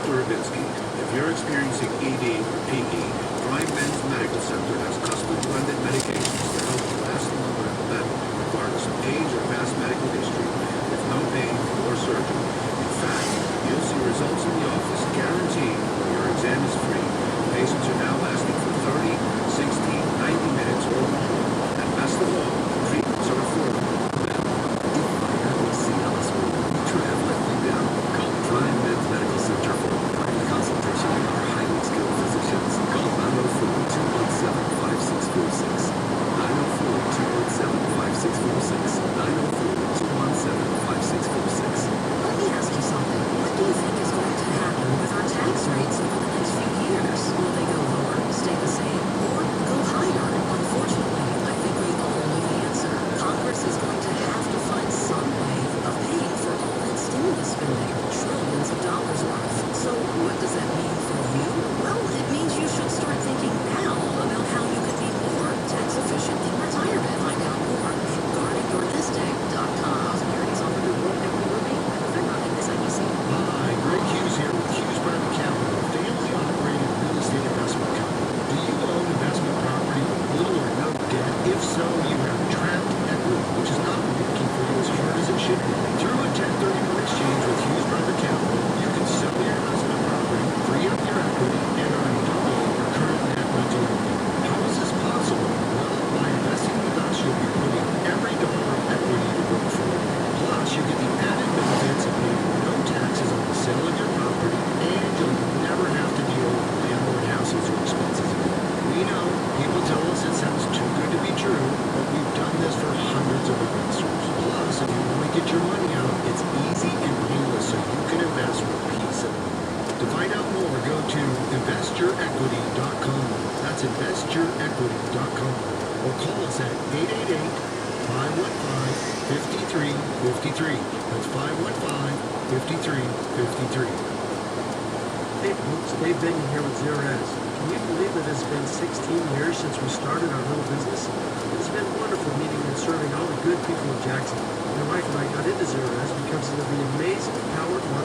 Dr. Rabinsky, if you're experiencing ED or PE, Prime Men's Medical Center has custom-blended medications to help you last longer and better, regardless of age or past medical history, with no pain or surgery. In fact, you'll see results in the office guaranteed when your exam is free. Patients are now lasting for 30, 60, 90 minutes or more. And best of all, treatments are affordable. Prime Men's Medical Center for private consultation and our highly skilled physicians. Call 904-217-5646. 904-217-5646. 904-217-5646. Let me ask you something. What do you think is going to happen with our tax rates over the next few years? Will they go lower, stay the same, or go higher? Unfortunately, I think we all know the answer. Congress is going to have to find some way of paying for all that stimulus spending, trillions of dollars worth. So what does that mean for you? Well, it means you should start thinking now about how you could be more tax efficient in retirement. Find out more at guardingyournest.com. Securities offered through World Equity Grouping, FINRA, and SIPC. Hi, Greg Hughes here with Hughes Private Capital, a family-operated real estate investment company. Do you own investment property with little or no debt? If so, you have trapped equity, which is not working for you as hard as it should be. Through a 1031 exchange with Hughes Private Capital, you can sell your investment property, free up your equity, and earn double your current net rental income. How is this possible? Well, by investing with us, you'll be putting every dollar of equity to work for you. Plus, you get the added benefits of paying no taxes on the sale of your property, and you'll never have to deal with landlord hassles or expenses again. We know people tell us it sounds too good to be true, but we've done this for hundreds of investors. Plus, if you want to get your money out, it's easy and painless, so you can invest with peace of mind. To find out more, go to investyourequity.com. That's investyourequity.com. Or call us at 888-515-5353. That's 515-5353. Hey folks, Dave Bingen here with Zerez. Can you believe that it's been 16 years since we started our little business? It's been wonderful meeting and serving all the good people of Jackson. My wife and I got into Zerez because of the amazing powered water